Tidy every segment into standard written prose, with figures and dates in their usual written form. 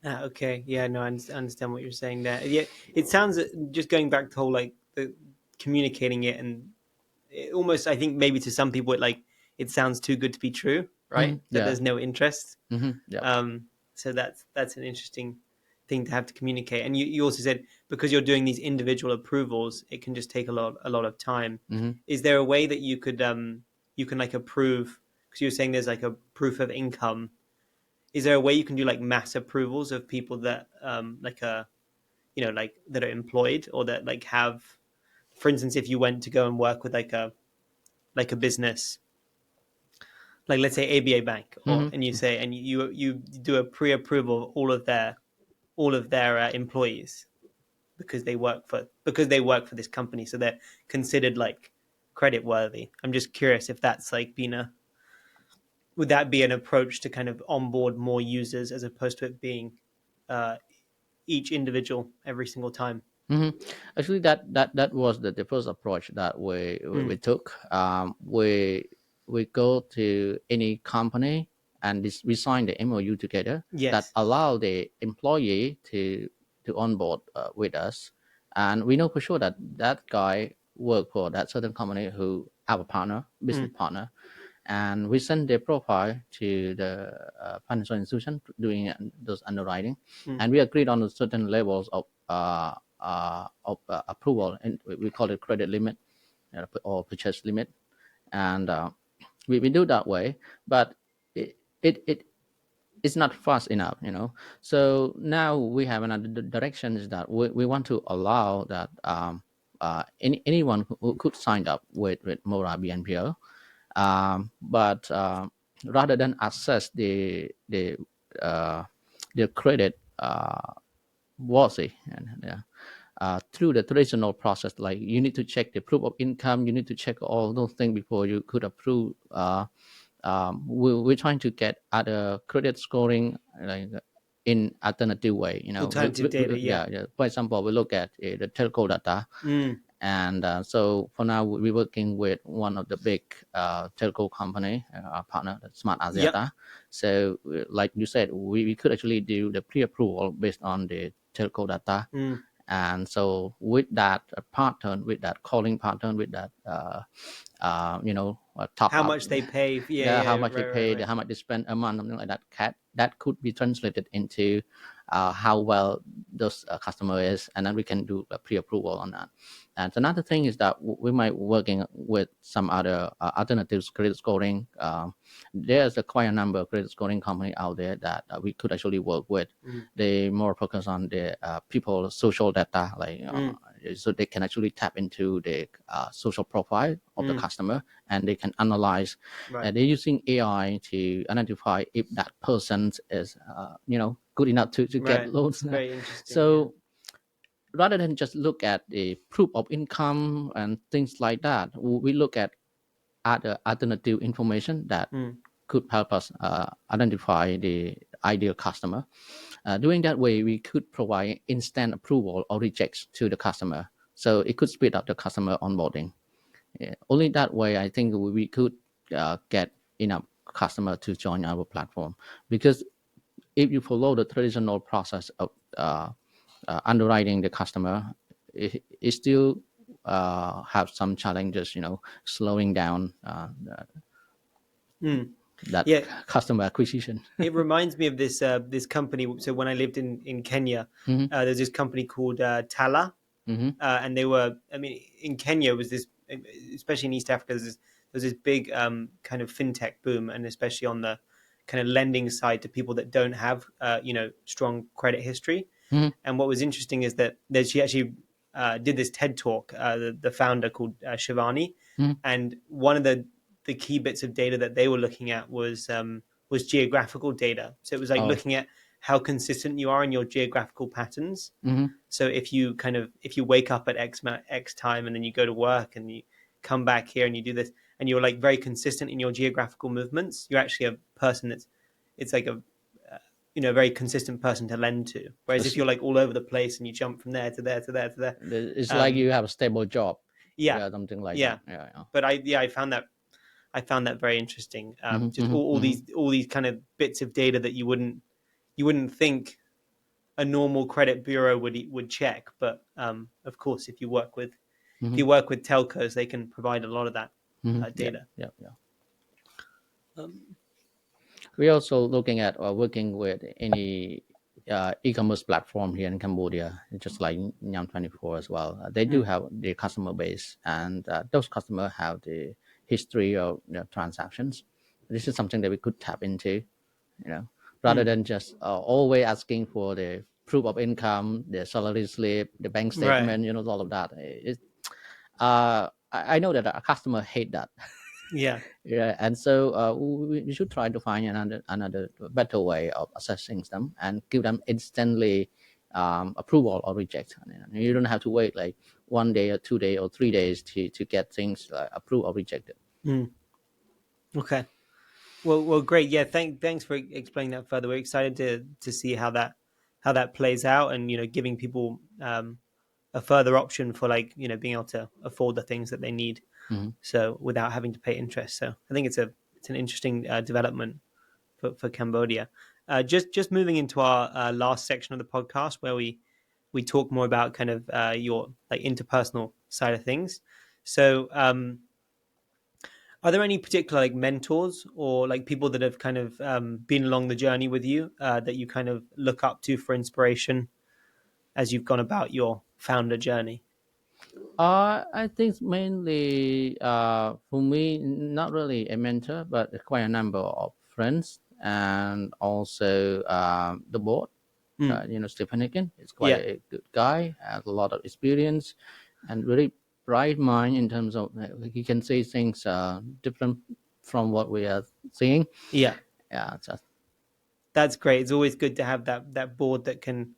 Okay, yeah, no, understand what you're saying there. Yeah, it sounds just going back to whole like the communicating it, and it almost I think maybe to some people it sounds too good to be true, right? That Yeah. there's no interest. Yeah. So that's an interesting thing to have to communicate. And you also said because you're doing these individual approvals, it can just take a lot of time. Is there a way that you can like approve? Because you were saying there's like a proof of income. Is there a way you can do like mass approvals of people that like that are employed or that like have, for instance, if you went to go and work with like a business, like let's say ABA Bank, or Hmm. and you say and you do a pre-approval of all of their employees because they work for this company, so they're considered like credit worthy. I'm just curious if that's like been a would that be an approach to kind of onboard more users as opposed to it being uh, each individual every single time. Hmm. Actually, that was the first approach that we Mm. took. We go to any company and we sign the MOU together that Yes. allow the employee to onboard with us, and we know for sure that that guy work for that certain company who have a partner, business Mm. partner, and we send their profile to the financial institution doing those underwriting, Mm. and we agreed on a certain levels of approval, and we call it credit limit or purchase limit, and we do that way, but it it's not fast enough. So now we have another direction is that we want to allow that anyone who could sign up with Mora BNPL, but rather than access uh, the credit worthy and through the traditional process, like you need to check the proof of income, you need to check all those things before you could approve. We're trying to get other credit scoring like in alternative way. Alternative data, yeah. Yeah, yeah. For example, we look at the telco data, Mm. and so for now, we're working with one of the big telco company, our partner, Smart Yep. Axiata. So, like you said, we could actually do the pre-approval based on the telco data. Mm. And so, with that pattern, with that calling pattern, with that top How up, much they pay? Yeah, yeah, how yeah, much they right, right, paid, right. how much they spend a month, something like that. That could be translated into how well those customer is, and then we can do a pre-approval on that. And another thing is that we might working with some other alternatives credit scoring. There's quite a number of credit scoring company out there that we could actually work with. Mm. They more focus on the people social data, like Mm. so they can actually tap into the social profile of the Mm. customer, and they can analyze. Right. They're using AI to identify if that person is, good enough to get Right. loans. Very interesting. Yeah. So rather than just look at the proof of income and things like that, we look at other alternative information that Mm. could help us identify the ideal customer. Doing that way, we could provide instant approval or rejects to the customer. So it could speed up the customer onboarding. Yeah. Only that way, I think we could get enough customer to join our platform. Because if you follow the traditional process of underwriting the customer, it still have some challenges, slowing down Mm. that Yeah. customer acquisition. It reminds me of this company. So when I lived in Kenya, Hmm. there's this company called Tala, Hmm. and they were. I mean, in Kenya was this, especially in East Africa, there's this big kind of fintech boom, and especially on the kind of lending side to people that don't have strong credit history. Hmm. And what was interesting is that she actually did this TED talk, the founder called Shivani, Hmm. and one of the key bits of data that they were looking at was geographical data. So it was like Oh. looking at how consistent you are in your geographical patterns. Hmm. So if you wake up at X time and then you go to work and you come back here and you do this and you're like very consistent in your geographical movements, you're actually a person that's it's like a very consistent person to lend to. Whereas if It's, you're like all over the place and you jump from there to there to there to there, it's like um, you have a stable job. yeah, Yeah, something like yeah. that. Yeah. Yeah. But I found that very interesting. Hmm. Just Hmm. all Hmm. these kind of bits of data that you wouldn't think a normal credit bureau would check. But of course, if you work with telcos, they can provide a lot of that data. Yeah. Um, We're also looking at or working with any e-commerce platform here in Cambodia, just like Nyam24 as well. They do have the customer base, and those customers have the history of transactions. This is something that we could tap into, rather than just always asking for the proof of income, the salary slip, the bank right. statement, all of that. I know that a customer hate that. Yeah. Yeah, and so we should try to find another better way of assessing them and give them instantly approval or reject. You don't have to wait like 1 day or 2 days or 3 days to get things approved or rejected. Mm. Okay. Well, great. Yeah, thanks for explaining that further. We're excited to see how that plays out, and giving people a further option for being able to afford the things that they need, Mm-hmm. so without having to pay interest. So I think it's an interesting development for Cambodia. Just moving into our last section of the podcast, where we talk more about kind of your interpersonal side of things. So are there any particular mentors or people that have kind of been along the journey with you that you kind of look up to for inspiration as you've gone about your founder journey? I think mainly for me, not really a mentor, but quite a number of friends and also the board. Mm. Stephen Hicken is quite Yeah, a good guy, has a lot of experience, and very bright mind in terms of he can say things different from what we are seeing. yeah, Yeah, just, that's great. It's always good to have that board that can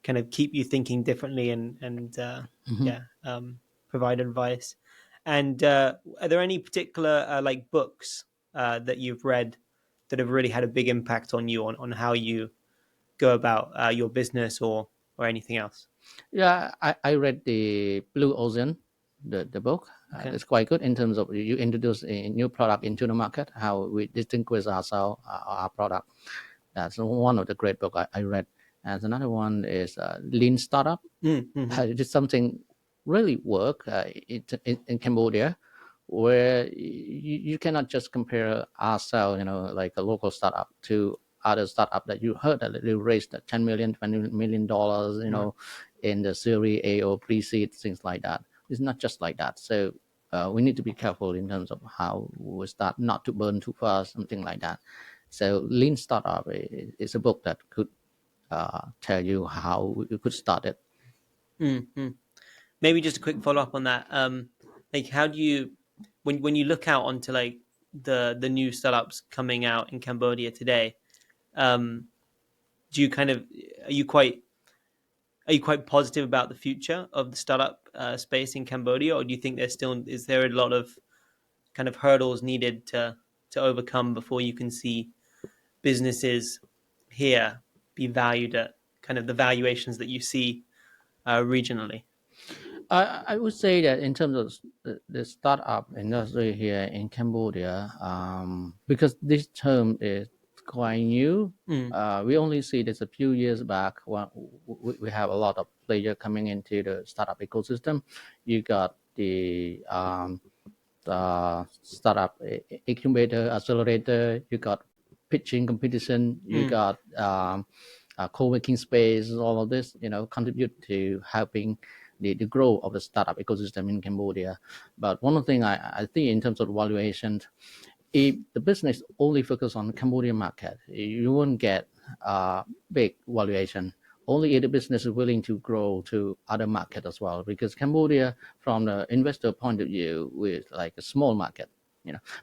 kind of keep you thinking differently and yeah, provide advice. And are there any particular books that you've read that have really had a big impact on you on how you go about your business or anything else? yeah. I read the Blue Ocean, the book. Okay. It's quite good in terms of you introduce a new product into the market, how we distinguish ourselves, our product. That's one of the great book I read. And another one is Lean Startup. Mm-hmm. It's something really work in Cambodia, where you cannot just compare ourselves, like a local startup to other startup that you heard that they raised 10 million, $20 million, Right. in the Series A or pre-seed, things like that. It's not just like that. So we need to be careful in terms of how we start, not to burn too fast, something like that. So Lean Startup is a book that could tell you how you could start it. Mm-hmm. Maybe just a quick follow up on that. How do you when you look out onto the new startups coming out in Cambodia today? Um, do you kind of are you quite are you quite positive about the future of the startup space in Cambodia, or do you think is there a lot of kind of hurdles needed to overcome before you can see businesses here be valued at kind of the valuations that you see regionally? I would say that in terms of the startup industry here in Cambodia, because this term is quite new, Mm. we only see this a few years back when we have a lot of players coming into the startup ecosystem. You got the startup incubator, accelerator, you got pitching competition, you Mm. got co-working space, all of this, contribute to helping the growth of the startup ecosystem in Cambodia. But one of the things I think in terms of valuation, if the business only focus on Cambodian market, you won't get big valuation. Only if the business is willing to grow to other market as well, because Cambodia, from the investor point of view, is like a small market,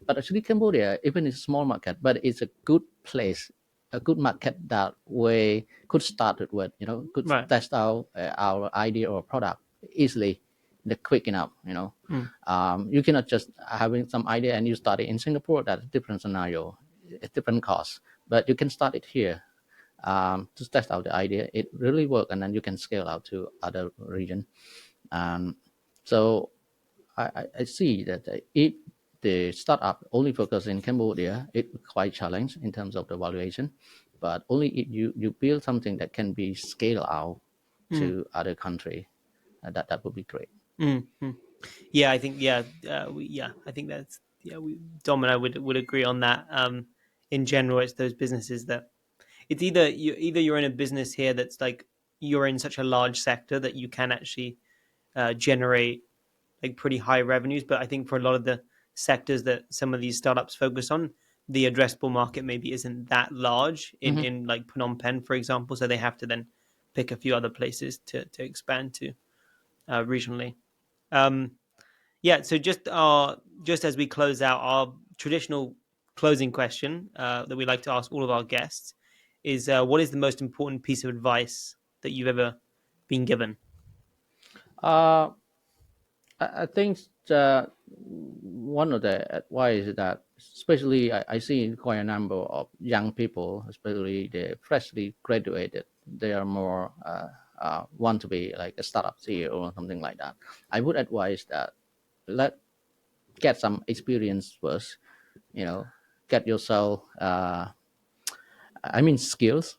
But actually, Cambodia, even it's a small market, but it's a good place, a good market that we could start it with, could Right. test out our idea or product easily, the quick enough, Mm. You cannot just having some idea and you start it in Singapore. That's a different scenario, it's different cost. But you can start it here to test out the idea. It really work, and then you can scale out to other region. So I see that if the startup only focus in Cambodia, it quite challenge in terms of the valuation. but only if you build something that can be scaled out to other country, that would be great. Mm-hmm. Yeah, I think I think that's Dom and I would agree on that. In general, it's those businesses that it's either you're in a business here that's like you're in such a large sector that you can actually generate like pretty high revenues. But I think for a lot of the sectors that some of these startups focus on, the addressable market maybe isn't that large in like Phnom Penh, for example. So they have to then pick a few other places to expand to regionally. Um, yeah. So just as we close out, our traditional closing question that we like to ask all of our guests is, what is the most important piece of advice that you've ever been given? uh, I think one of the advice is that, especially I see quite a number of young people, especially the freshly graduated, they are more want to be like a startup CEO or something like that. I would advise that let get some experience first, get yourself skills,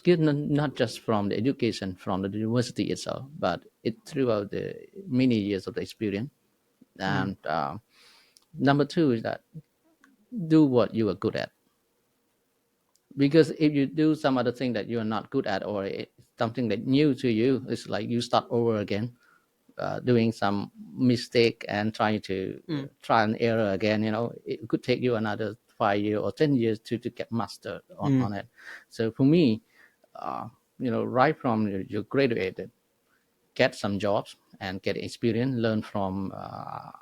not just from the education from the university itself, but it throughout the many years of the experience. And number two is that do what you are good at, because if you do some other thing that you are not good at, or something that new to you, it's like you start over again, doing some mistake and trying to try and error again. It could take you another 5 years or 10 years to get mastered on it. So for me, right from you graduated, get some jobs and get experience, learn from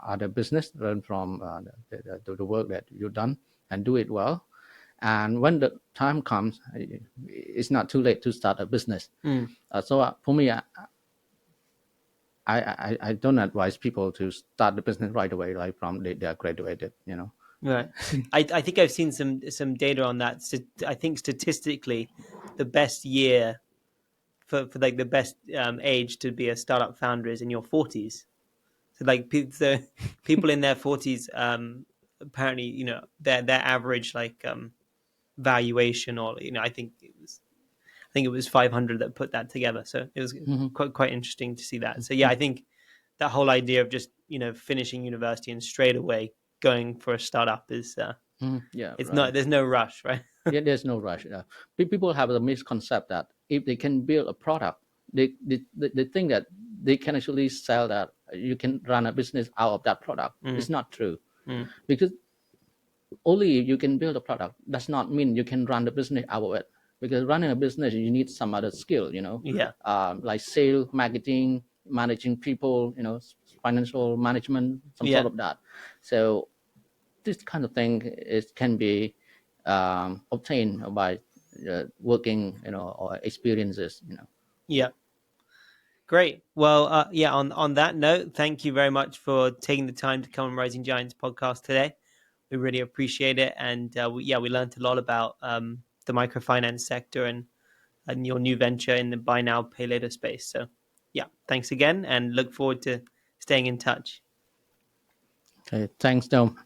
other business, learn from the work that you've done, and do it well. And when the time comes, it's not too late to start a business. So for me, I don't advise people to start the business right away, like from they are graduated. Right. I think I've seen some data on that. I think statistically, the best year for like the best age to be a startup founder is in your 40s. So like people in their 40s, apparently, their average like valuation, or I think it was 500 that put that together. So it was quite interesting to see that. So yeah, I think that whole idea of just finishing university and straight away going for a startup is Yeah, it's right. not, there's no rush, right? Yeah, there's no rush. People have the misconcept that if they can build a product, they think that they can actually sell that. You can run a business out of that product. It's not true, because only if you can build a product does not mean you can run the business out of it. Because running a business, you need some other skill, Yeah. like sales, marketing, managing people, financial management, some Yeah. sort of that. So this kind of thing can be obtained by working, or experiences. Yeah. Great. Well, yeah. On that note, thank you very much for taking the time to come on Rising Giants podcast today. We really appreciate it, and we learned a lot about the microfinance sector and your new venture in the buy now pay later space. So, yeah, thanks again, and look forward to staying in touch. Okay, thanks, Dom.